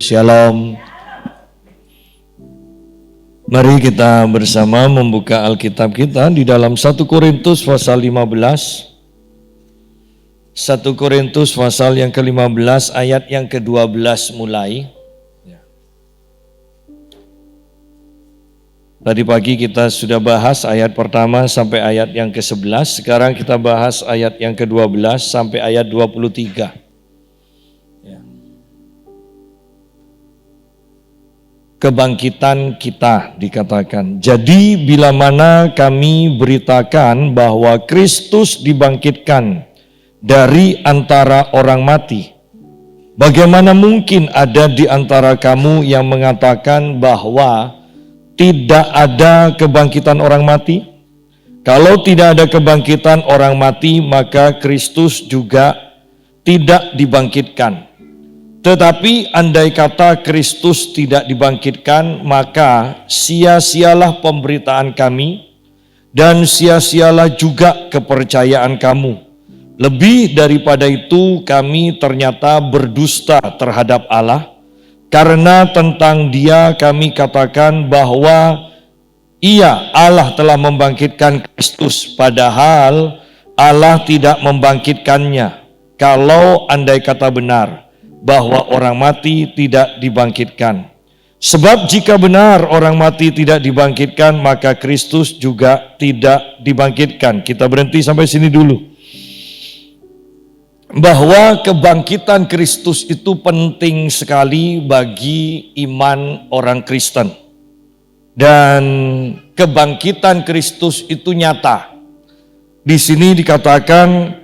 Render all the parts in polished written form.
Shalom. Mari kita bersama membuka Alkitab kita di dalam 1 Korintus pasal 15. 1 Korintus pasal yang ke-15 ayat yang ke-12 mulai. Tadi pagi kita sudah bahas ayat pertama sampai ayat yang ke-11. Sekarang kita bahas ayat yang ke-12 sampai ayat 23. Kebangkitan kita dikatakan. Jadi bila mana kami beritakan bahwa Kristus dibangkitkan dari antara orang mati, bagaimana mungkin ada di antara kamu yang mengatakan bahwa tidak ada kebangkitan orang mati? Kalau tidak ada kebangkitan orang mati, maka Kristus juga tidak dibangkitkan. Tetapi andai kata Kristus tidak dibangkitkan, maka sia-sialah pemberitaan kami dan sia-sialah juga kepercayaan kamu. Lebih daripada itu, kami ternyata berdusta terhadap Allah, karena tentang Dia kami katakan bahwa Allah telah membangkitkan Kristus, padahal Allah tidak membangkitkannya. Kalau andai kata benar bahwa orang mati tidak dibangkitkan. Sebab jika benar orang mati tidak dibangkitkan, maka Kristus juga tidak dibangkitkan. Kita berhenti sampai sini dulu. Bahwa kebangkitan Kristus itu penting sekali bagi iman orang Kristen. Dan kebangkitan Kristus itu nyata. Di sini dikatakan,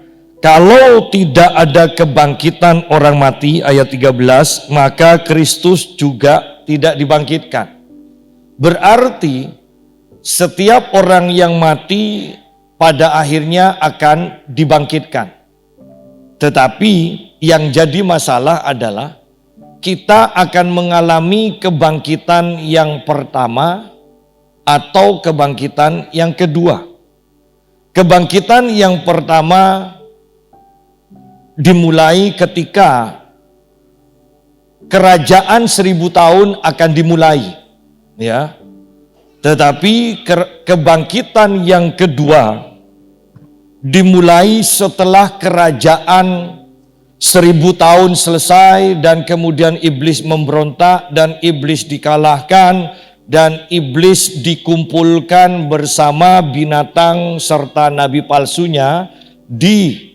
kalau tidak ada kebangkitan orang mati, ayat 13, maka Kristus juga tidak dibangkitkan. Berarti setiap orang yang mati pada akhirnya akan dibangkitkan. Tetapi yang jadi masalah adalah kita akan mengalami kebangkitan yang pertama atau kebangkitan yang kedua. Kebangkitan yang pertama dimulai ketika kerajaan 1000 tahun akan dimulai, ya. Tetapi kebangkitan yang kedua dimulai setelah kerajaan 1000 tahun selesai dan kemudian iblis memberontak dan iblis dikalahkan dan iblis dikumpulkan bersama binatang serta nabi palsunya di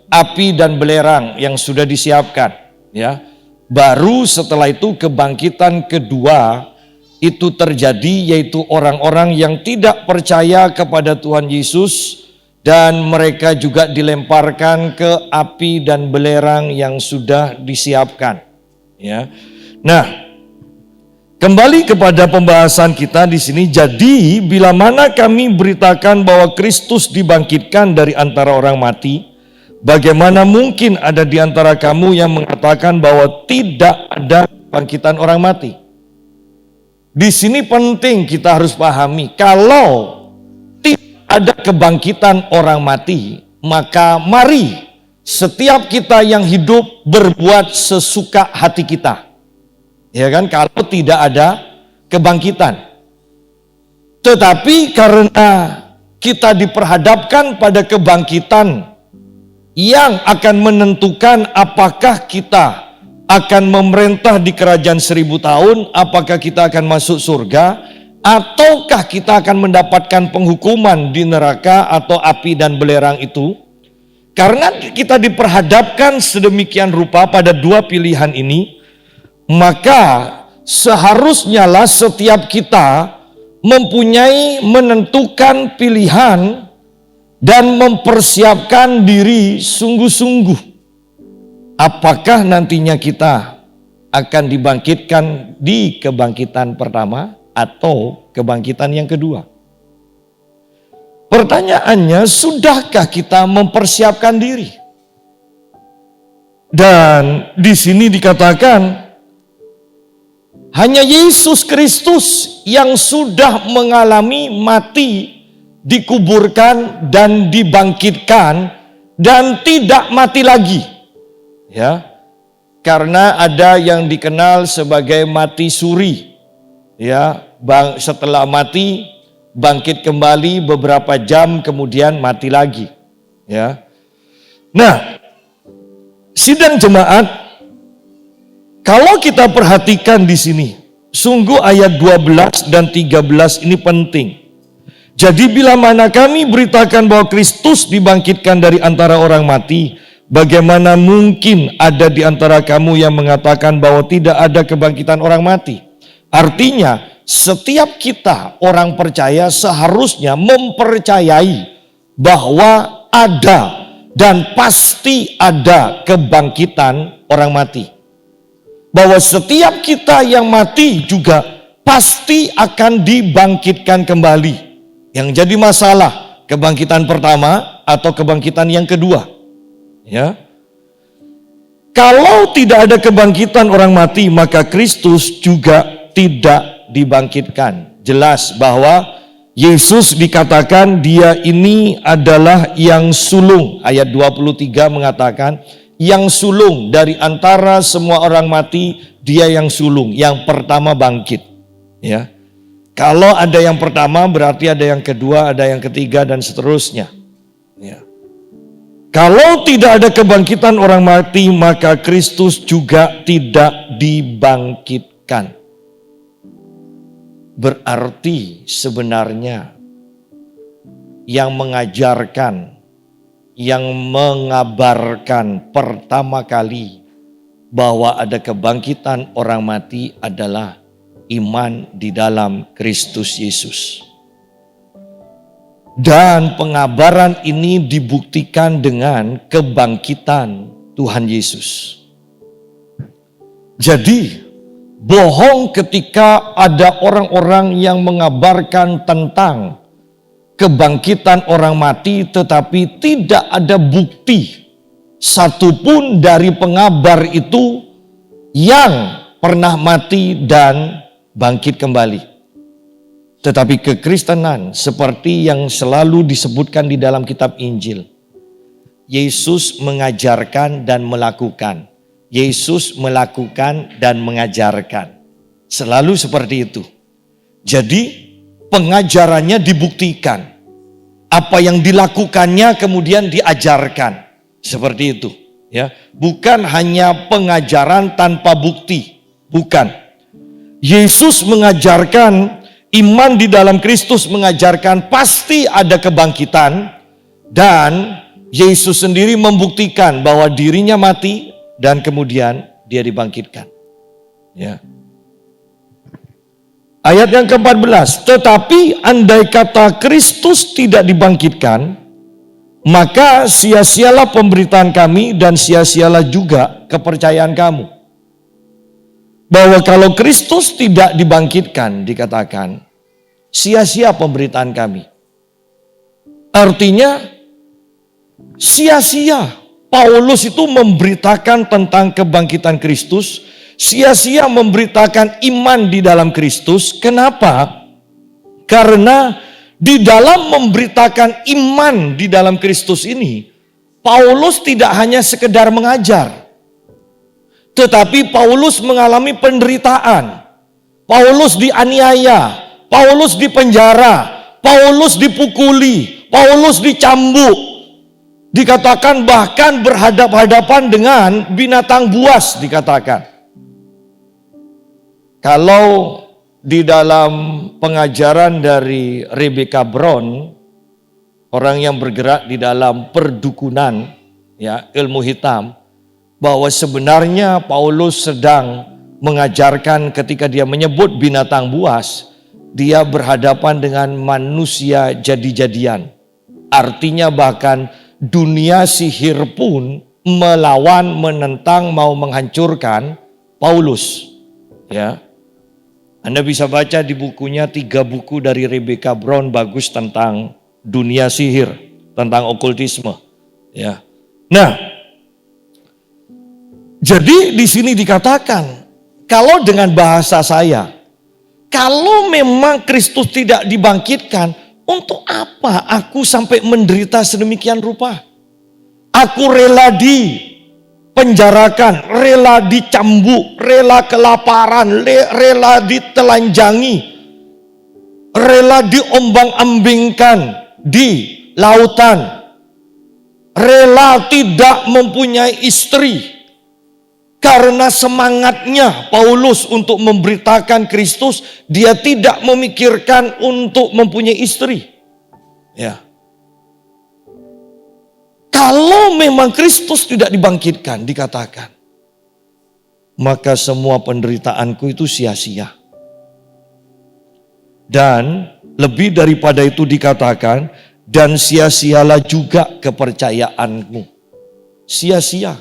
api dan belerang yang sudah disiapkan, ya. Baru setelah itu kebangkitan kedua itu terjadi, yaitu orang-orang yang tidak percaya kepada Tuhan Yesus dan mereka juga dilemparkan ke api dan belerang yang sudah disiapkan, ya. Nah, kembali kepada pembahasan kita di sini. Jadi bila mana kami beritakan bahwa Kristus dibangkitkan dari antara orang mati, bagaimana mungkin ada di antara kamu yang mengatakan bahwa tidak ada kebangkitan orang mati? Di sini penting kita harus pahami, kalau tidak ada kebangkitan orang mati, maka mari setiap kita yang hidup berbuat sesuka hati kita. Ya kan, kalau tidak ada kebangkitan. Tetapi karena kita diperhadapkan pada kebangkitan yang akan menentukan apakah kita akan memerintah di kerajaan 1000 tahun, apakah kita akan masuk surga, ataukah kita akan mendapatkan penghukuman di neraka atau api dan belerang itu. Karena kita diperhadapkan sedemikian rupa pada dua pilihan ini, maka seharusnya lah setiap kita mempunyai menentukan pilihan dan mempersiapkan diri sungguh-sungguh. Apakah nantinya kita akan dibangkitkan di kebangkitan pertama atau kebangkitan yang kedua? Pertanyaannya, sudahkah kita mempersiapkan diri? Dan di sini dikatakan, hanya Yesus Kristus yang sudah mengalami mati, dikuburkan dan dibangkitkan dan tidak mati lagi. Ya. Karena ada yang dikenal sebagai mati suri. Ya, setelah mati bangkit kembali beberapa jam kemudian mati lagi. Ya. Nah, sidang jemaat, kalau kita perhatikan di sini, sungguh ayat 12 dan 13 ini penting. Jadi bila mana kami beritakan bahwa Kristus dibangkitkan dari antara orang mati, bagaimana mungkin ada di antara kamu yang mengatakan bahwa tidak ada kebangkitan orang mati? Artinya, setiap kita orang percaya seharusnya mempercayai bahwa ada dan pasti ada kebangkitan orang mati. Bahwa setiap kita yang mati juga pasti akan dibangkitkan kembali. Yang jadi masalah, kebangkitan pertama atau kebangkitan yang kedua. Ya. Kalau tidak ada kebangkitan orang mati, maka Kristus juga tidak dibangkitkan. Jelas bahwa Yesus dikatakan dia ini adalah yang sulung. Ayat 23 mengatakan, yang sulung dari antara semua orang mati, dia yang sulung, yang pertama bangkit. Ya. Kalau ada yang pertama berarti ada yang kedua, ada yang ketiga dan seterusnya. Ya. Kalau tidak ada kebangkitan orang mati, maka Kristus juga tidak dibangkitkan. Berarti sebenarnya yang mengajarkan, yang mengabarkan pertama kali bahwa ada kebangkitan orang mati adalah iman di dalam Kristus Yesus. Dan pengabaran ini dibuktikan dengan kebangkitan Tuhan Yesus. Jadi, bohong ketika ada orang-orang yang mengabarkan tentang kebangkitan orang mati, tetapi tidak ada bukti satupun dari pengabar itu yang pernah mati dan bangkit kembali. Tetapi kekristenan seperti yang selalu disebutkan di dalam kitab Injil, Yesus mengajarkan dan melakukan. Yesus melakukan dan mengajarkan. Selalu seperti itu. Jadi pengajarannya dibuktikan. Apa yang dilakukannya kemudian diajarkan. Seperti itu. Ya, bukan hanya pengajaran tanpa bukti. Bukan. Yesus mengajarkan, iman di dalam Kristus mengajarkan pasti ada kebangkitan. Dan Yesus sendiri membuktikan bahwa dirinya mati dan kemudian dia dibangkitkan. Ya. Ayat yang ke-14, tetapi andai kata Kristus tidak dibangkitkan, maka sia-sialah pemberitaan kami dan sia-sialah juga kepercayaan kamu. Bahwa kalau Kristus tidak dibangkitkan, dikatakan sia-sia pemberitaan kami. Artinya sia-sia. Paulus itu memberitakan tentang kebangkitan Kristus, sia-sia memberitakan iman di dalam Kristus. Kenapa? Karena di dalam memberitakan iman di dalam Kristus ini, Paulus tidak hanya sekedar mengajar, tetapi Paulus mengalami penderitaan. Paulus dianiaya, Paulus dipenjara, Paulus dipukuli, Paulus dicambuk. Dikatakan bahkan berhadap-hadapan dengan binatang buas, dikatakan. Kalau di dalam pengajaran dari Rebecca Brown, orang yang bergerak di dalam perdukunan, ya, ilmu hitam, bahwa sebenarnya Paulus sedang mengajarkan ketika dia menyebut binatang buas, dia berhadapan dengan manusia jadi-jadian. Artinya bahkan dunia sihir pun melawan, menentang, mau menghancurkan Paulus. Ya, Anda bisa baca di bukunya 3 buku dari Rebecca Brown bagus tentang dunia sihir, tentang okultisme. Ya, nah, jadi di sini dikatakan, kalau dengan bahasa saya, kalau memang Kristus tidak dibangkitkan, untuk apa aku sampai menderita sedemikian rupa? Aku rela penjarakan, rela dicambuk, rela kelaparan, rela ditelanjangi, rela diombang-ambingkan di lautan, rela tidak mempunyai istri. Karena semangatnya Paulus untuk memberitakan Kristus, dia tidak memikirkan untuk mempunyai istri. Ya. Kalau memang Kristus tidak dibangkitkan, dikatakan, maka semua penderitaanku itu sia-sia. Dan lebih daripada itu dikatakan, dan sia-sialah juga kepercayaanmu. Sia-sia.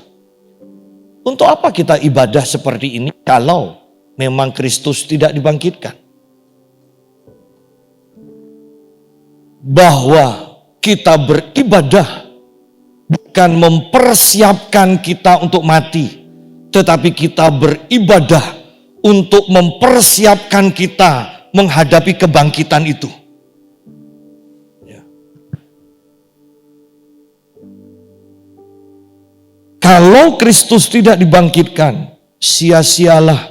Untuk apa kita ibadah seperti ini kalau memang Kristus tidak dibangkitkan? Bahwa kita beribadah bukan mempersiapkan kita untuk mati, tetapi kita beribadah untuk mempersiapkan kita menghadapi kebangkitan itu. Kalau Kristus tidak dibangkitkan, sia-sialah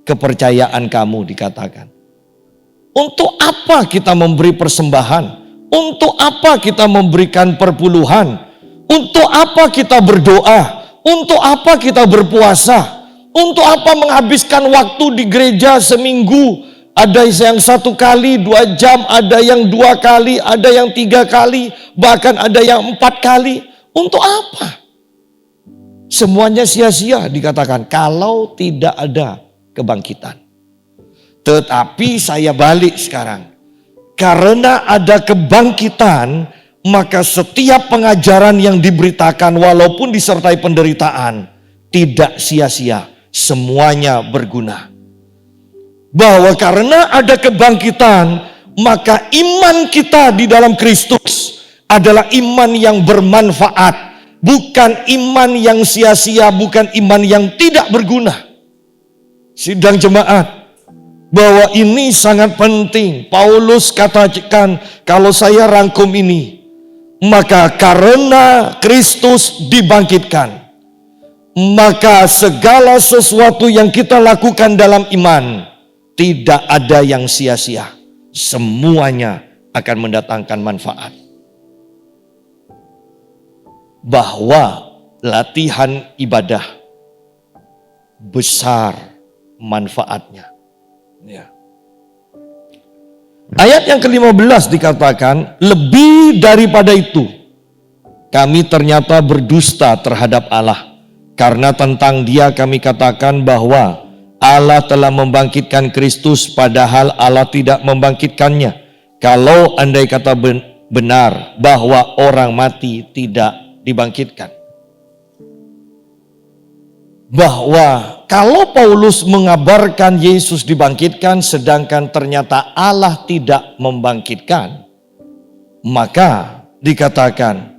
kepercayaan kamu, dikatakan. Untuk apa kita memberi persembahan? Untuk apa kita memberikan perpuluhan? Untuk apa kita berdoa? Untuk apa kita berpuasa? Untuk apa menghabiskan waktu di gereja seminggu? Ada yang 1 kali, 2 jam, ada yang 2 kali, ada yang 3 kali, bahkan ada yang 4 kali. Untuk apa? Semuanya sia-sia, dikatakan, kalau tidak ada kebangkitan. Tetapi saya balik sekarang. Karena ada kebangkitan, maka setiap pengajaran yang diberitakan walaupun disertai penderitaan, tidak sia-sia, semuanya berguna. Bahwa karena ada kebangkitan, maka iman kita di dalam Kristus adalah iman yang bermanfaat. Bukan iman yang sia-sia, bukan iman yang tidak berguna. Sidang jemaat, bahwa ini sangat penting. Paulus katakan, kalau saya rangkum ini, maka karena Kristus dibangkitkan, maka segala sesuatu yang kita lakukan dalam iman, tidak ada yang sia-sia. Semuanya akan mendatangkan manfaat. Bahwa latihan ibadah besar manfaatnya. Ya. Ayat yang ke-15 dikatakan, lebih daripada itu, kami ternyata berdusta terhadap Allah. Karena tentang Dia kami katakan bahwa Allah telah membangkitkan Kristus, padahal Allah tidak membangkitkannya. Kalau andai kata benar bahwa orang mati tidak dibangkitkan. Bahwa kalau Paulus mengabarkan Yesus dibangkitkan sedangkan ternyata Allah tidak membangkitkan, maka dikatakan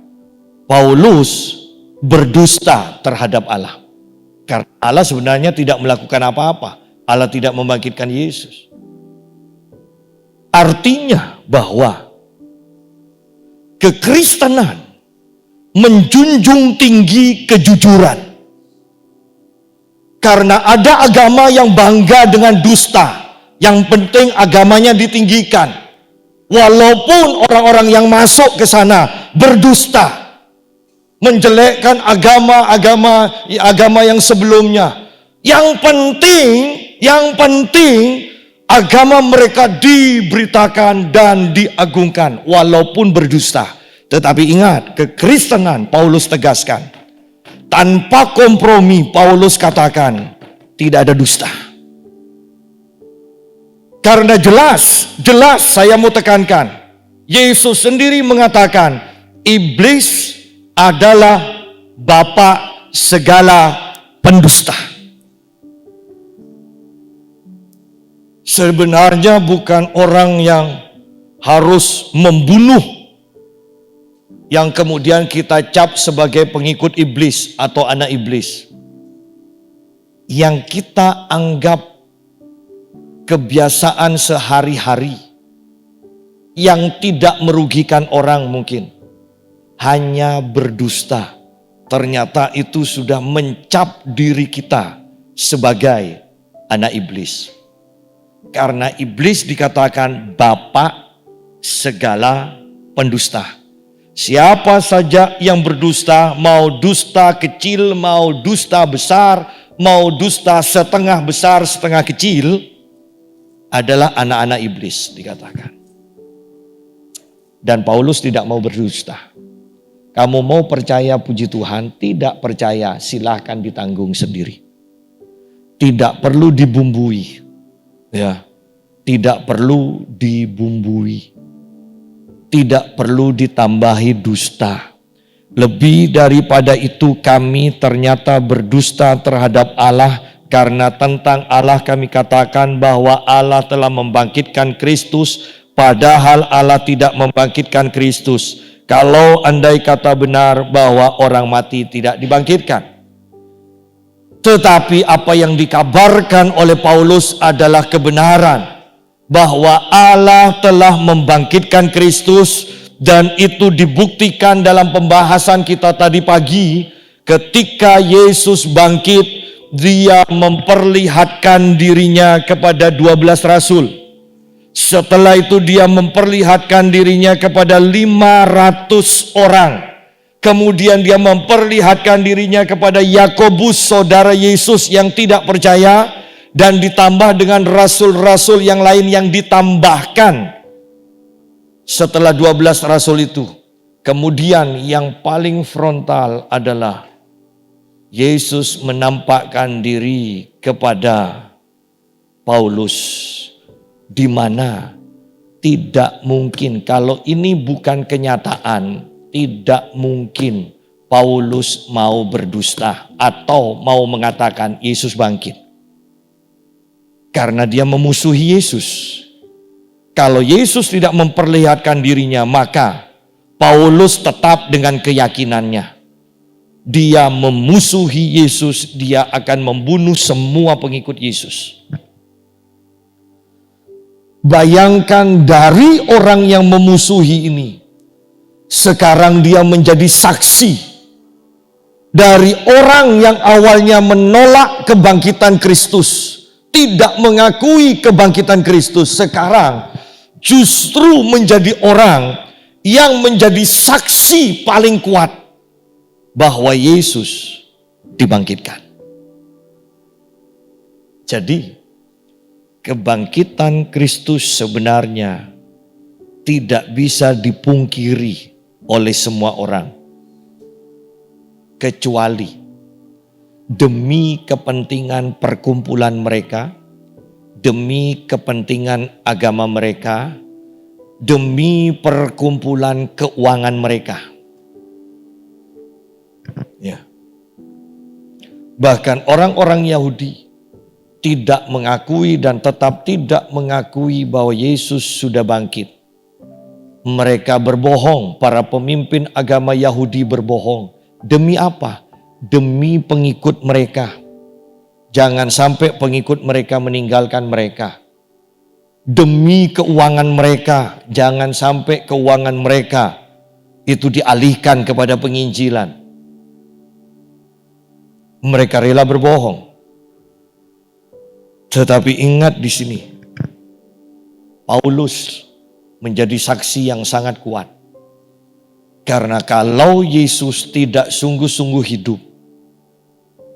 Paulus berdusta terhadap Allah. Karena Allah sebenarnya tidak melakukan apa-apa. Allah tidak membangkitkan Yesus. Artinya bahwa kekristenan menjunjung tinggi kejujuran. Karena ada agama yang bangga dengan dusta. Yang penting agamanya ditinggikan. Walaupun orang-orang yang masuk ke sana berdusta. Menjelekkan agama yang sebelumnya. Yang penting agama mereka diberitakan dan diagungkan walaupun berdusta. Tetapi ingat, kekristenan Paulus tegaskan, tanpa kompromi Paulus katakan tidak ada dusta. Karena jelas saya mau tekankan, Yesus sendiri mengatakan iblis adalah bapa segala pendusta. Sebenarnya bukan orang yang harus membunuh yang kemudian kita cap sebagai pengikut iblis atau anak iblis. Yang kita anggap kebiasaan sehari-hari yang tidak merugikan orang mungkin. Hanya berdusta ternyata itu sudah mencap diri kita sebagai anak iblis. Karena iblis dikatakan bapa segala pendusta. Siapa saja yang berdusta, mau dusta kecil, mau dusta besar, mau dusta setengah besar, setengah kecil, adalah anak-anak iblis dikatakan. Dan Paulus tidak mau berdusta. Kamu mau percaya, puji Tuhan, tidak percaya silahkan ditanggung sendiri. Tidak perlu dibumbui. Ya, tidak perlu dibumbui. Tidak perlu ditambahi dusta. Lebih daripada itu kami ternyata berdusta terhadap Allah, karena tentang Allah kami katakan bahwa Allah telah membangkitkan Kristus, padahal Allah tidak membangkitkan Kristus. Kalau andai kata benar bahwa orang mati tidak dibangkitkan. Tetapi apa yang dikabarkan oleh Paulus adalah kebenaran. Bahwa Allah telah membangkitkan Kristus, dan itu dibuktikan dalam pembahasan kita tadi pagi. Ketika Yesus bangkit, dia memperlihatkan dirinya kepada 12 rasul. Setelah itu dia memperlihatkan dirinya kepada 500 orang. Kemudian dia memperlihatkan dirinya kepada Yakobus, saudara Yesus yang tidak percaya. Dan ditambah dengan rasul-rasul yang lain yang ditambahkan setelah 12 rasul itu. Kemudian yang paling frontal adalah Yesus menampakkan diri kepada Paulus, di mana tidak mungkin, kalau ini bukan kenyataan, tidak mungkin Paulus mau berdusta atau mau mengatakan Yesus bangkit. Karena dia memusuhi Yesus. Kalau Yesus tidak memperlihatkan dirinya, maka Paulus tetap dengan keyakinannya. Dia memusuhi Yesus, dia akan membunuh semua pengikut Yesus. Bayangkan dari orang yang memusuhi ini, sekarang dia menjadi saksi. Dari orang yang awalnya menolak kebangkitan Kristus, tidak mengakui kebangkitan Kristus, sekarang justru menjadi orang yang menjadi saksi paling kuat bahwa Yesus dibangkitkan. Jadi kebangkitan Kristus sebenarnya tidak bisa dipungkiri oleh semua orang, kecuali demi kepentingan perkumpulan mereka, demi kepentingan agama mereka, demi perkumpulan keuangan mereka. Ya. Bahkan orang-orang Yahudi tidak mengakui dan tetap tidak mengakui bahwa Yesus sudah bangkit. Mereka berbohong, para pemimpin agama Yahudi berbohong. Demi apa? Demi pengikut mereka. Jangan sampai pengikut mereka meninggalkan mereka. Demi keuangan mereka, jangan sampai keuangan mereka itu dialihkan kepada penginjilan. Mereka rela berbohong. Tetapi ingat di sini, Paulus menjadi saksi yang sangat kuat. Karena kalau Yesus tidak sungguh-sungguh hidup,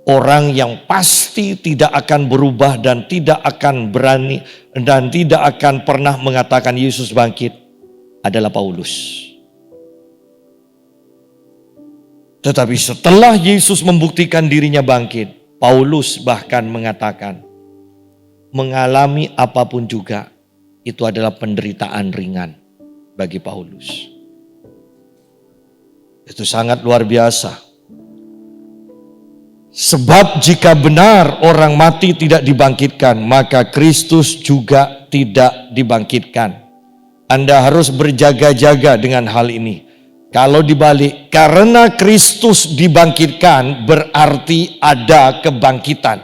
orang yang pasti tidak akan berubah dan tidak akan berani dan tidak akan pernah mengatakan Yesus bangkit adalah Paulus. Tetapi setelah Yesus membuktikan dirinya bangkit, Paulus bahkan mengatakan, mengalami apapun juga itu adalah penderitaan ringan bagi Paulus. Itu sangat luar biasa. Sebab jika benar orang mati tidak dibangkitkan, maka Kristus juga tidak dibangkitkan. Anda harus berjaga-jaga dengan hal ini. Kalau dibalik, karena Kristus dibangkitkan berarti ada kebangkitan.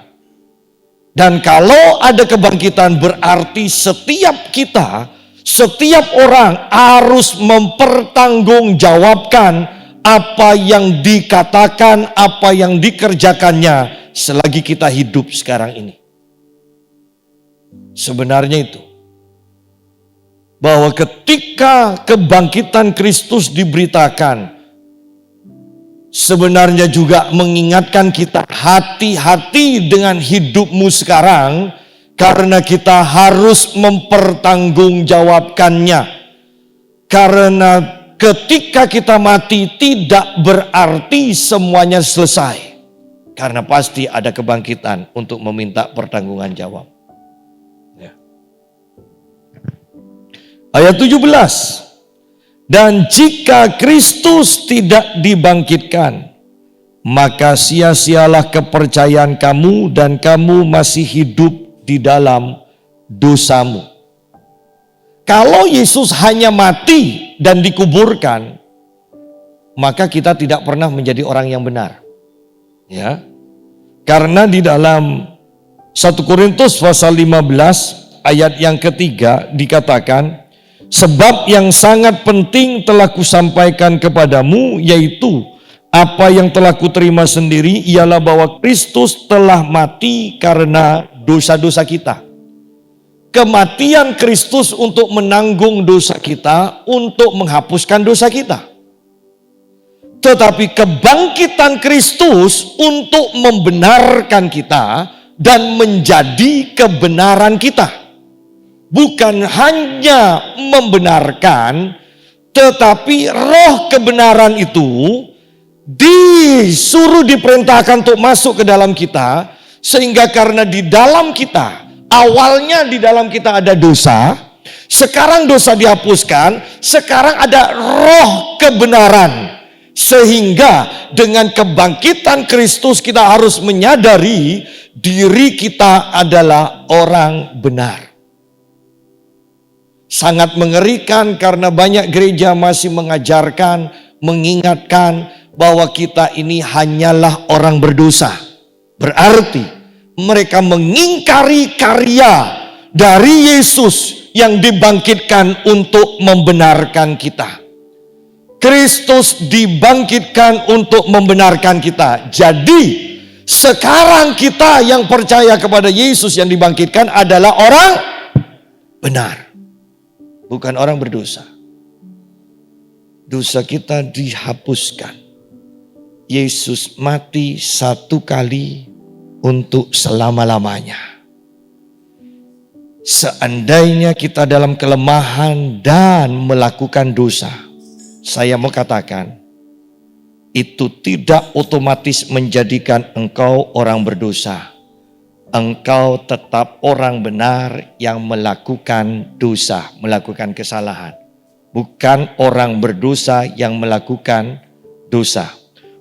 Dan kalau ada kebangkitan berarti setiap kita, setiap orang harus mempertanggungjawabkan apa yang dikatakan, apa yang dikerjakannya selagi kita hidup sekarang ini. Sebenarnya itu, bahwa ketika kebangkitan Kristus diberitakan, sebenarnya juga mengingatkan kita, hati-hati dengan hidupmu sekarang, karena kita harus mempertanggungjawabkannya. Karena ketika kita mati tidak berarti semuanya selesai. Karena pasti ada kebangkitan untuk meminta pertanggungan jawab. Ya. Ayat 17. Dan jika Kristus tidak dibangkitkan, maka sia-sialah kepercayaan kamu dan kamu masih hidup di dalam dosamu. Kalau Yesus hanya mati dan dikuburkan, maka kita tidak pernah menjadi orang yang benar. Ya. Karena di dalam 1 Korintus pasal 15 ayat yang ketiga dikatakan, sebab yang sangat penting telah kusampaikan kepadamu, yaitu apa yang telah kuterima sendiri, ialah bahwa Kristus telah mati karena dosa-dosa kita. Kematian Kristus untuk menanggung dosa kita, untuk menghapuskan dosa kita. Tetapi kebangkitan Kristus untuk membenarkan kita dan menjadi kebenaran kita. Bukan hanya membenarkan, tetapi roh kebenaran itu disuruh diperintahkan untuk masuk ke dalam kita, sehingga karena di dalam kita, awalnya di dalam kita ada dosa, sekarang dosa dihapuskan, sekarang ada roh kebenaran. Sehingga dengan kebangkitan Kristus kita harus menyadari diri kita adalah orang benar. Sangat mengerikan karena banyak gereja masih mengajarkan, mengingatkan bahwa kita ini hanyalah orang berdosa. Berarti mereka mengingkari karya dari Yesus yang dibangkitkan untuk membenarkan kita. Kristus dibangkitkan untuk membenarkan kita. Jadi sekarang kita yang percaya kepada Yesus yang dibangkitkan adalah orang benar, bukan orang berdosa. Dosa kita dihapuskan. Yesus mati satu kali untuk selama-lamanya. Seandainya kita dalam kelemahan dan melakukan dosa, saya mau katakan, itu tidak otomatis menjadikan engkau orang berdosa. Engkau tetap orang benar yang melakukan dosa, melakukan kesalahan. Bukan orang berdosa yang melakukan dosa.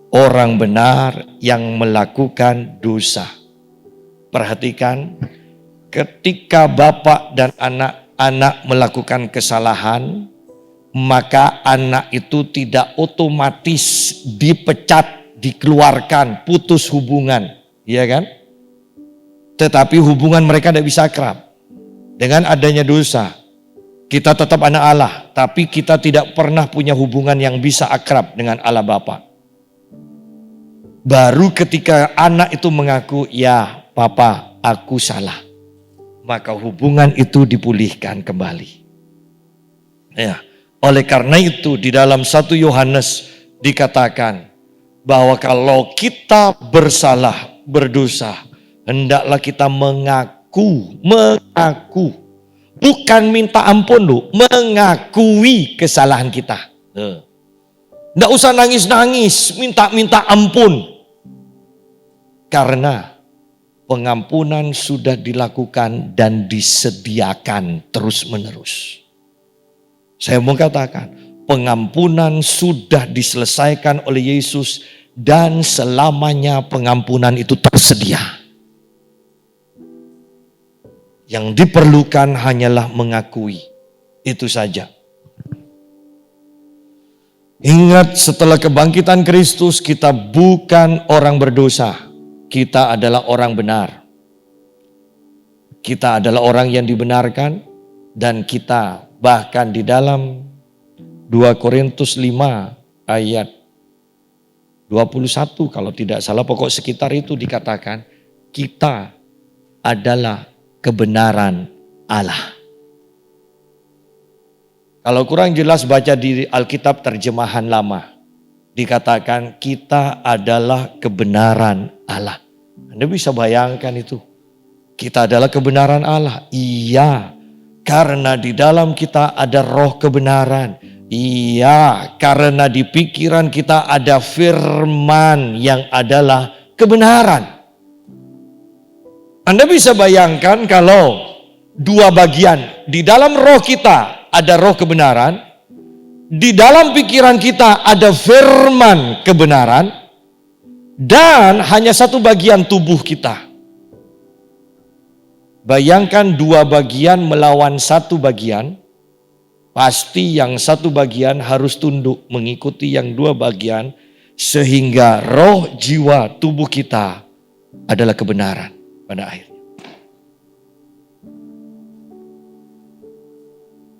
Orang benar yang melakukan dosa. Perhatikan, ketika bapak dan anak-anak melakukan kesalahan, maka anak itu tidak otomatis dipecat, dikeluarkan, putus hubungan, ya kan? Tetapi hubungan mereka tidak bisa akrab. Dengan adanya dosa, kita tetap anak Allah, tapi kita tidak pernah punya hubungan yang bisa akrab dengan Allah Bapa. Baru ketika anak itu mengaku, ya Papa, aku salah, maka hubungan itu dipulihkan kembali. Ya. Oleh karena itu di dalam 1 Yohanes dikatakan bahwa kalau kita bersalah, berdosa, hendaklah kita mengaku. Bukan minta ampun loh, mengakui kesalahan kita. Tidak usah nangis-nangis, minta ampun. Karena pengampunan sudah dilakukan dan disediakan terus-menerus. Saya mau katakan, pengampunan sudah diselesaikan oleh Yesus dan selamanya pengampunan itu tersedia. Yang diperlukan hanyalah mengakui, itu saja. Ingat, setelah kebangkitan Kristus kita bukan orang berdosa, kita adalah orang benar. Kita adalah orang yang dibenarkan dan kita bahkan di dalam 2 Korintus 5 ayat 21 kalau tidak salah, pokok sekitar itu dikatakan kita adalah kebenaran Allah. Kalau kurang jelas baca di Alkitab terjemahan lama. Dikatakan kita adalah kebenaran Allah. Anda bisa bayangkan itu. Kita adalah kebenaran Allah. Iya, karena di dalam kita ada roh kebenaran. Iya, karena di pikiran kita ada firman yang adalah kebenaran. Anda bisa bayangkan kalau dua bagian. Di dalam roh kita ada roh kebenaran. Di dalam pikiran kita ada firman kebenaran. Dan hanya satu bagian tubuh kita. Bayangkan dua bagian melawan satu bagian. Pasti yang satu bagian harus tunduk mengikuti yang dua bagian. Sehingga roh, jiwa, tubuh kita adalah kebenaran pada akhirnya.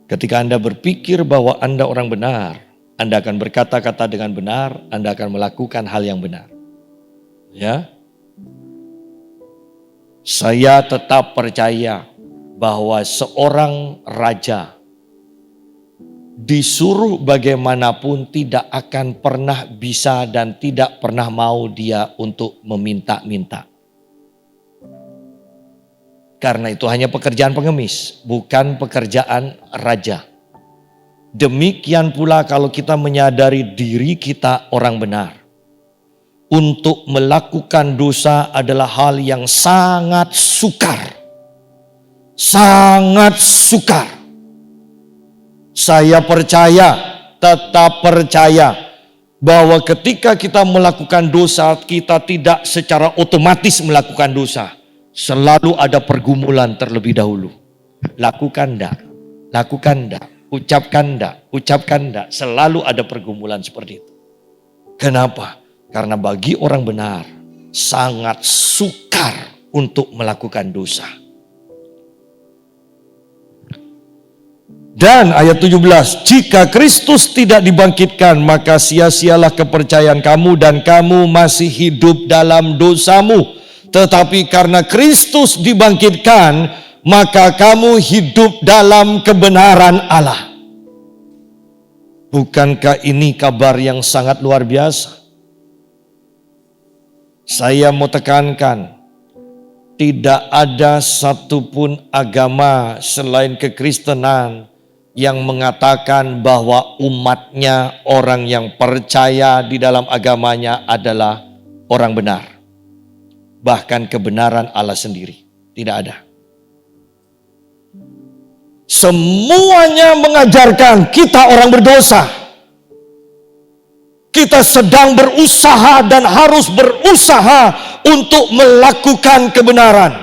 Ketika Anda berpikir bahwa Anda orang benar, Anda akan berkata-kata dengan benar, Anda akan melakukan hal yang benar. Ya. Saya tetap percaya bahwa seorang raja disuruh bagaimanapun tidak akan pernah bisa dan tidak pernah mau dia untuk meminta-minta. Karena itu hanya pekerjaan pengemis, bukan pekerjaan raja. Demikian pula kalau kita menyadari diri kita orang benar. Untuk melakukan dosa adalah hal yang sangat sukar. Sangat sukar. Saya percaya, tetap percaya bahwa ketika kita melakukan dosa, kita tidak secara otomatis melakukan dosa. Selalu ada pergumulan terlebih dahulu. Lakukan enggak, lakukan enggak, ucapkan enggak, ucapkan enggak. Selalu ada pergumulan seperti itu. Kenapa? Karena bagi orang benar sangat sukar untuk melakukan dosa. Dan ayat 17, jika Kristus tidak dibangkitkan, maka sia-sialah kepercayaan kamu dan kamu masih hidup dalam dosamu. Tetapi karena Kristus dibangkitkan, maka kamu hidup dalam kebenaran Allah. Bukankah ini kabar yang sangat luar biasa? Saya mau tekankan, tidak ada satupun agama selain kekristenan yang mengatakan bahwa umatnya, orang yang percaya di dalam agamanya adalah orang benar. Bahkan kebenaran Allah sendiri. Tidak ada. Semuanya mengajarkan kita orang berdosa. Kita sedang berusaha dan harus berusaha untuk melakukan kebenaran.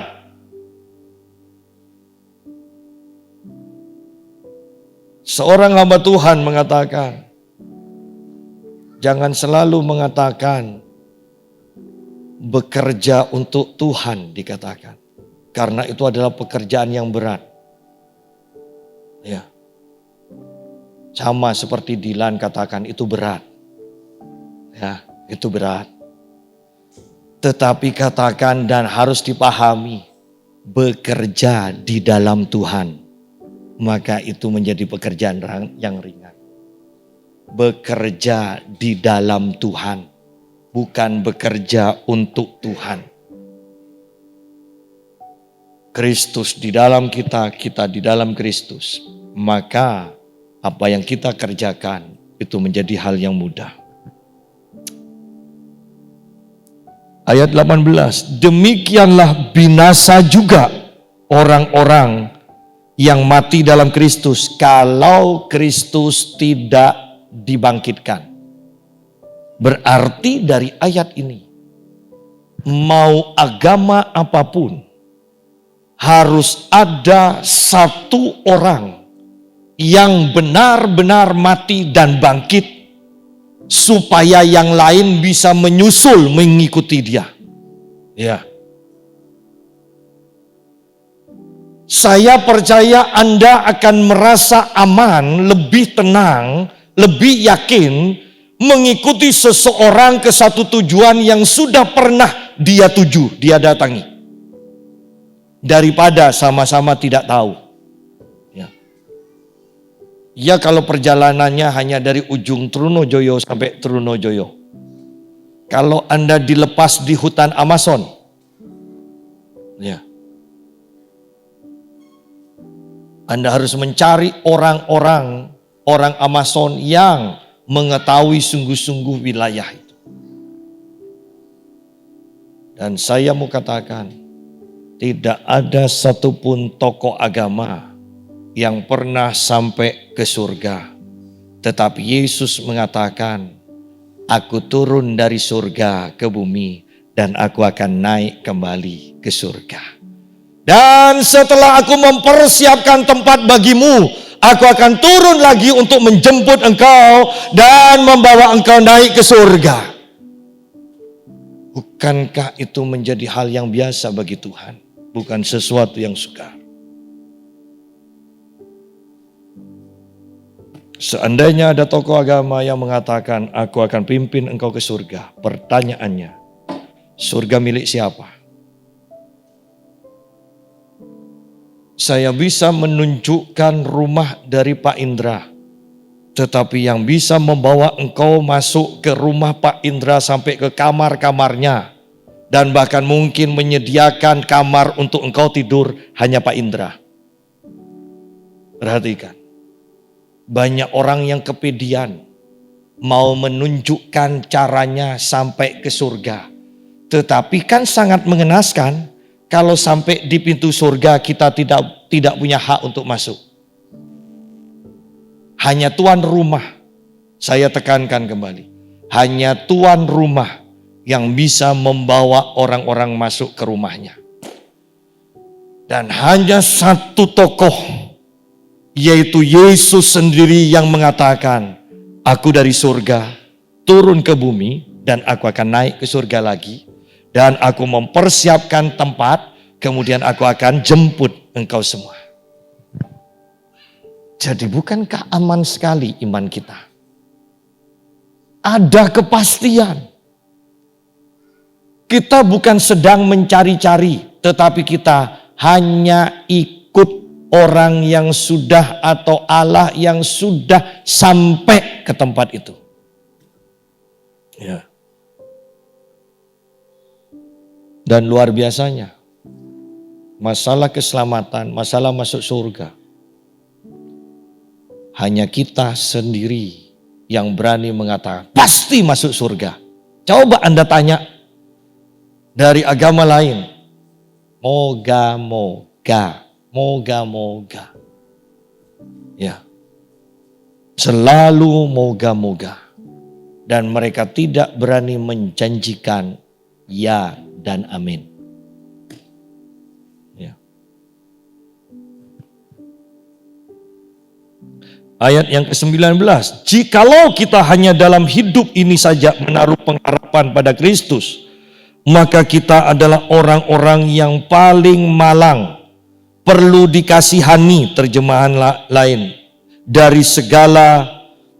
Seorang hamba Tuhan mengatakan, jangan selalu mengatakan bekerja untuk Tuhan dikatakan. Karena itu adalah pekerjaan yang berat. Ya. Sama seperti Dilan katakan itu berat. Ya, itu berat. Tetapi katakan dan harus dipahami, bekerja di dalam Tuhan. Maka itu menjadi pekerjaan yang ringan. Bekerja di dalam Tuhan. Bukan bekerja untuk Tuhan. Kristus di dalam kita, kita di dalam Kristus. Maka apa yang kita kerjakan itu menjadi hal yang mudah. Ayat 18, demikianlah binasa juga orang-orang yang mati dalam Kristus kalau Kristus tidak dibangkitkan. Berarti dari ayat ini, mau agama apapun, harus ada satu orang yang benar-benar mati dan bangkit, supaya yang lain bisa menyusul mengikuti dia. Ya. Saya percaya Anda akan merasa aman, lebih tenang, lebih yakin mengikuti seseorang ke satu tujuan yang sudah pernah dia tuju, dia datangi. Daripada sama-sama tidak tahu. Ya kalau perjalanannya hanya dari ujung Trunojoyo sampai Trunojoyo. Kalau Anda dilepas di hutan Amazon, ya, Anda harus mencari orang Amazon yang mengetahui sungguh-sungguh wilayah itu. Dan saya mau katakan, tidak ada satupun tokoh agama yang pernah sampai ke surga. Tetapi Yesus mengatakan, aku turun dari surga ke bumi dan aku akan naik kembali ke surga. Dan setelah aku mempersiapkan tempat bagimu, aku akan turun lagi untuk menjemput engkau dan membawa engkau naik ke surga. Bukankah itu menjadi hal yang biasa bagi Tuhan? Bukan sesuatu yang sukar. Seandainya ada tokoh agama yang mengatakan, aku akan pimpin engkau ke surga. Pertanyaannya, surga milik siapa? Saya bisa menunjukkan rumah dari Pak Indra. Tetapi yang bisa membawa engkau masuk ke rumah Pak Indra sampai ke kamar-kamarnya. Dan bahkan mungkin menyediakan kamar untuk engkau tidur hanya Pak Indra. Perhatikan. Banyak orang yang kepedean mau menunjukkan caranya sampai ke surga. Tetapi kan sangat mengenaskan kalau sampai di pintu surga kita tidak punya hak untuk masuk. Hanya tuan rumah, saya tekankan kembali, hanya tuan rumah yang bisa membawa orang-orang masuk ke rumahnya. Dan hanya satu tokoh, yaitu Yesus sendiri yang mengatakan, aku dari surga turun ke bumi dan aku akan naik ke surga lagi. Dan aku mempersiapkan tempat, kemudian aku akan jemput engkau semua. Jadi bukankah aman sekali iman kita? Ada kepastian. Kita bukan sedang mencari-cari, tetapi kita hanya ikut orang yang sudah atau Allah yang sudah sampai ke tempat itu. Ya. Dan luar biasanya, masalah keselamatan, masalah masuk surga, hanya kita sendiri yang berani mengatakan, pasti masuk surga. Coba Anda tanya dari agama lain, moga-moga. Moga-moga. Ya. Selalu moga-moga. Dan mereka tidak berani menjanjikan ya dan amin. Ya. Ayat yang ke-19. Jikalau kita hanya dalam hidup ini saja menaruh pengharapan pada Kristus, maka kita adalah orang-orang yang paling malang, perlu dikasihani, terjemahan lain, dari segala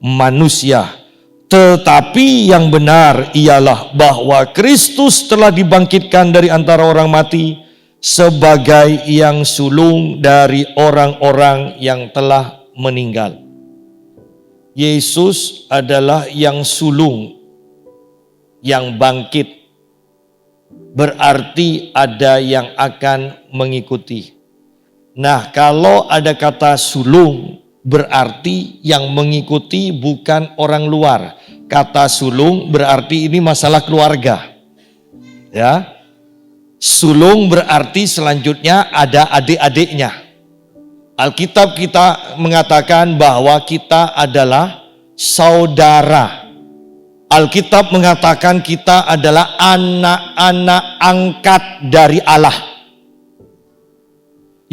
manusia. Tetapi yang benar ialah bahwa Kristus telah dibangkitkan dari antara orang mati sebagai yang sulung dari orang-orang yang telah meninggal. Yesus adalah yang sulung, yang bangkit. Berarti ada yang akan mengikuti. Nah, kalau ada kata sulung, berarti yang mengikuti bukan orang luar. Kata sulung berarti ini masalah keluarga. Ya. Sulung berarti selanjutnya ada adik-adiknya. Alkitab kita mengatakan bahwa kita adalah saudara. Alkitab mengatakan kita adalah anak-anak angkat dari Allah.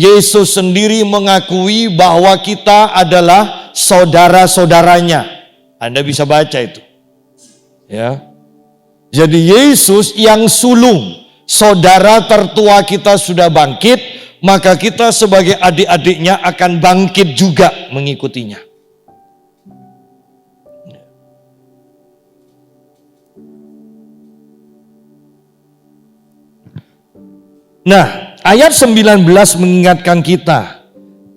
Yesus sendiri mengakui bahwa kita adalah saudara-saudaranya. Anda bisa baca itu. Ya. Jadi Yesus yang sulung, saudara tertua kita sudah bangkit, maka kita sebagai adik-adiknya akan bangkit juga mengikutinya. Nah, ayat 19 mengingatkan kita,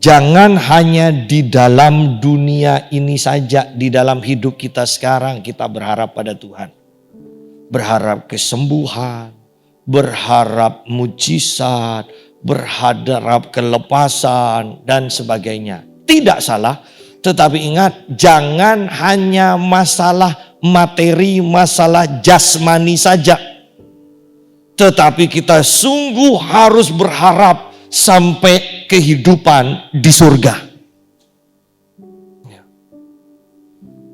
jangan hanya di dalam dunia ini saja, di dalam hidup kita sekarang kita berharap pada Tuhan. Berharap kesembuhan, berharap mujizat, berharap kelepasan dan sebagainya. Tidak salah, tetapi ingat, jangan hanya masalah materi, masalah jasmani saja. Tetapi kita sungguh harus berharap sampai kehidupan di surga.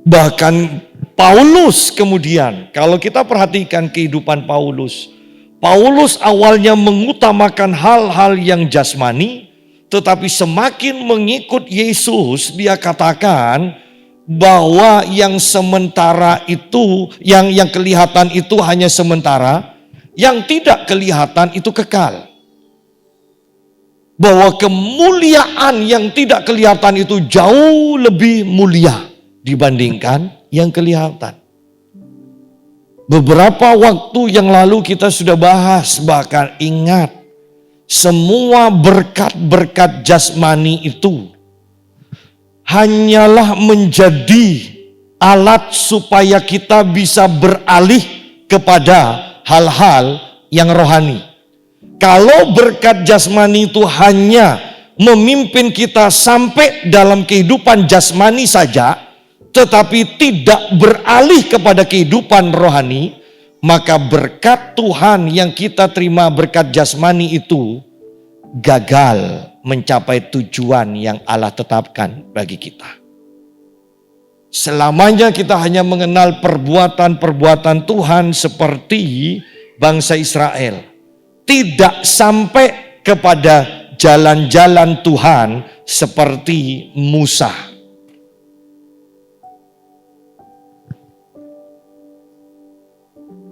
Bahkan Paulus kemudian, kalau kita perhatikan kehidupan Paulus awalnya mengutamakan hal-hal yang jasmani, tetapi semakin mengikut Yesus, dia katakan bahwa yang sementara itu, yang kelihatan itu hanya sementara, yang tidak kelihatan itu kekal. Bahwa kemuliaan yang tidak kelihatan itu jauh lebih mulia dibandingkan yang kelihatan. Beberapa waktu yang lalu kita sudah bahas, bahkan ingat, semua berkat-berkat jasmani itu hanyalah menjadi alat supaya kita bisa beralih kepada hal-hal yang rohani. Kalau berkat jasmani itu hanya memimpin kita sampai dalam kehidupan jasmani saja, tetapi tidak beralih kepada kehidupan rohani, maka berkat Tuhan yang kita terima, berkat jasmani itu gagal mencapai tujuan yang Allah tetapkan bagi kita. Selamanya kita hanya mengenal perbuatan-perbuatan Tuhan seperti bangsa Israel. Tidak sampai kepada jalan-jalan Tuhan seperti Musa.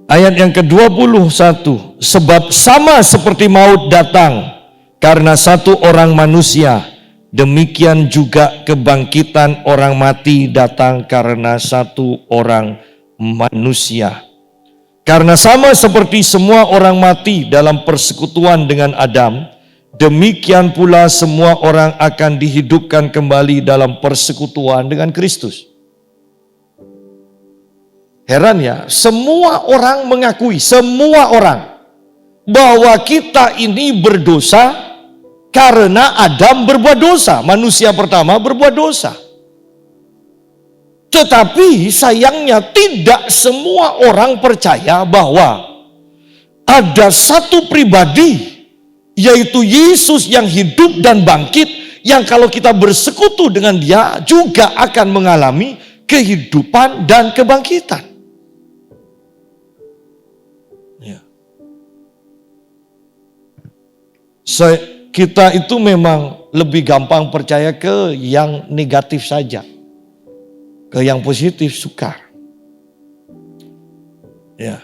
Ayat yang ke-21, sebab sama seperti maut datang karena satu orang manusia, demikian juga kebangkitan orang mati datang karena satu orang manusia. Karena sama seperti semua orang mati dalam persekutuan dengan Adam, demikian pula semua orang akan dihidupkan kembali dalam persekutuan dengan Kristus. Heran ya, semua orang mengakui, semua orang, bahwa kita ini berdosa karena Adam berbuat dosa. Manusia pertama berbuat dosa. Tetapi sayangnya tidak semua orang percaya bahwa ada satu pribadi, yaitu Yesus yang hidup dan bangkit, yang kalau kita bersekutu dengan dia juga akan mengalami kehidupan dan kebangkitan. Kita itu memang lebih gampang percaya ke yang negatif saja. Ke yang positif sukar. Ya.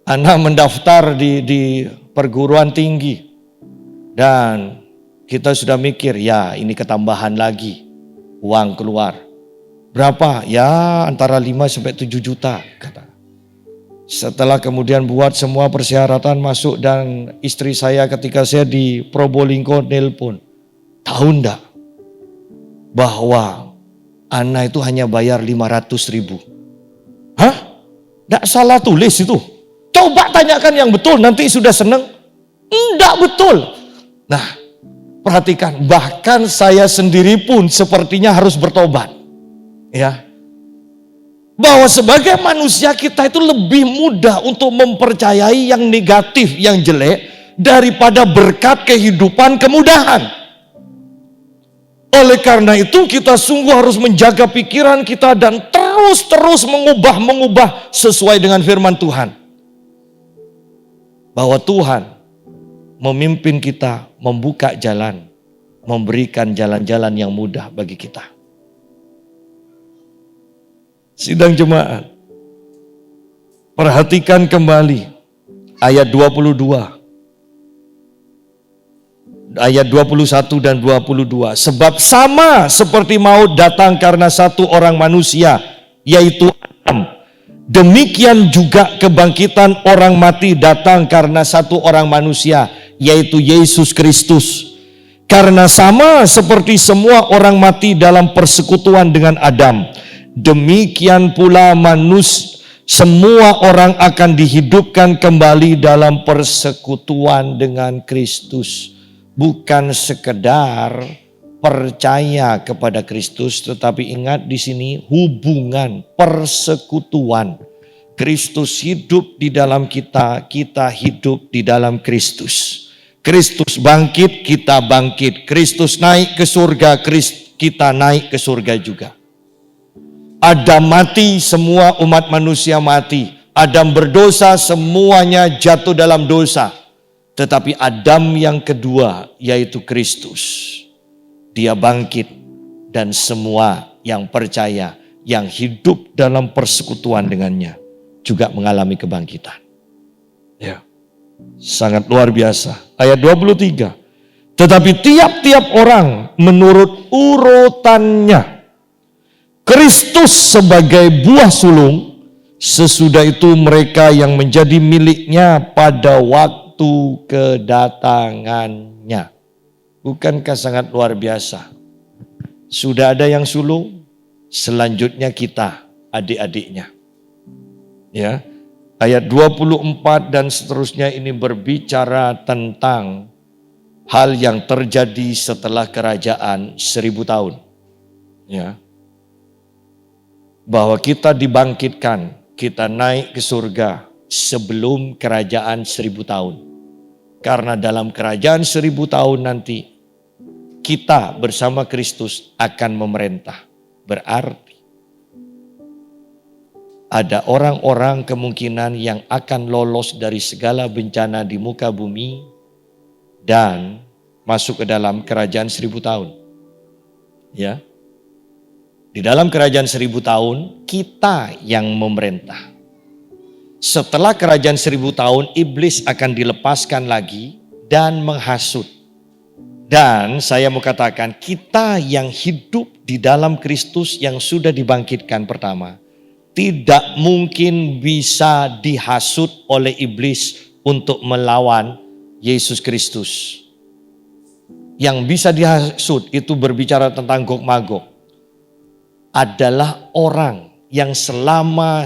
Anak mendaftar di perguruan tinggi. Dan kita sudah mikir, ya ini ketambahan lagi. Uang keluar. Berapa? Ya antara 5 sampai 7 juta kata. Setelah kemudian buat semua persyaratan masuk, dan istri saya ketika saya di Probolinggo nelpon, tahu enggak bahwa anak itu hanya bayar 500.000. Hah? Enggak salah tulis itu. Coba tanyakan yang betul, nanti sudah senang. Enggak betul. Nah, perhatikan, bahkan saya sendiri pun sepertinya harus bertobat. Ya. Bahwa sebagai manusia kita itu lebih mudah untuk mempercayai yang negatif, yang jelek, daripada berkat kehidupan kemudahan. Oleh karena itu kita sungguh harus menjaga pikiran kita dan terus mengubah sesuai dengan firman Tuhan. Bahwa Tuhan memimpin kita, membuka jalan, memberikan jalan-jalan yang mudah bagi kita. Sidang jemaat, perhatikan kembali ayat 22, ayat 21 dan 22. Sebab sama seperti maut datang karena satu orang manusia, yaitu Adam. Demikian juga kebangkitan orang mati datang karena satu orang manusia, yaitu Yesus Kristus. Karena sama seperti semua orang mati dalam persekutuan dengan Adam, demikian pula semua orang akan dihidupkan kembali dalam persekutuan dengan Kristus. Bukan sekedar percaya kepada Kristus, tetapi ingat di sini hubungan persekutuan. Kristus hidup di dalam kita, kita hidup di dalam Kristus. Kristus bangkit, kita bangkit. Kristus naik ke surga, kita naik ke surga juga. Adam mati, semua umat manusia mati. Adam berdosa, semuanya jatuh dalam dosa. Tetapi Adam yang kedua, yaitu Kristus, dia bangkit dan semua yang percaya, yang hidup dalam persekutuan dengannya juga mengalami kebangkitan. Ya, sangat luar biasa. Ayat 23. Tetapi tiap-tiap orang menurut urutannya. Kristus sebagai buah sulung, sesudah itu mereka yang menjadi miliknya pada waktu kedatangannya. Bukankah sangat luar biasa? Sudah ada yang sulung, selanjutnya kita, adik-adiknya. Ya, ayat 24 dan seterusnya ini berbicara tentang hal yang terjadi setelah kerajaan 1000 tahun. Ya, bahwa kita dibangkitkan, kita naik ke surga sebelum kerajaan 1000 tahun. Karena dalam kerajaan 1000 tahun nanti, kita bersama Kristus akan memerintah. Berarti ada orang-orang kemungkinan yang akan lolos dari segala bencana di muka bumi dan masuk ke dalam kerajaan 1000 tahun. Ya. Di dalam kerajaan 1000 tahun, kita yang memerintah. Setelah kerajaan 1000 tahun, iblis akan dilepaskan lagi dan menghasut. Dan saya mau katakan, kita yang hidup di dalam Kristus yang sudah dibangkitkan pertama, tidak mungkin bisa dihasut oleh iblis untuk melawan Yesus Kristus. Yang bisa dihasut itu berbicara tentang Gog Magog. Adalah orang yang selama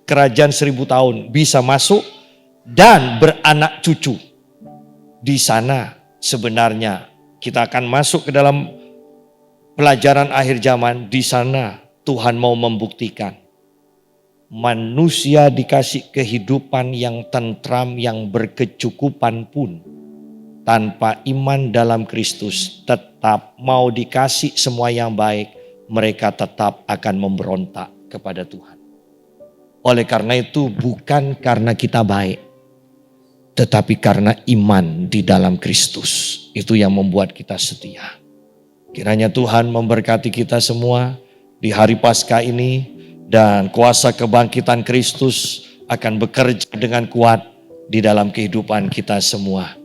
kerajaan 1000 tahun bisa masuk dan beranak cucu. Di sana sebenarnya kita akan masuk ke dalam pelajaran akhir zaman. Di sana Tuhan mau membuktikan manusia dikasih kehidupan yang tentram, yang berkecukupan pun tanpa iman dalam Kristus tetap mau dikasih semua yang baik, mereka tetap akan memberontak kepada Tuhan. Oleh karena itu bukan karena kita baik, tetapi karena iman di dalam Kristus. Itu yang membuat kita setia. Kiranya Tuhan memberkati kita semua di hari Paskah ini, dan kuasa kebangkitan Kristus akan bekerja dengan kuat di dalam kehidupan kita semua.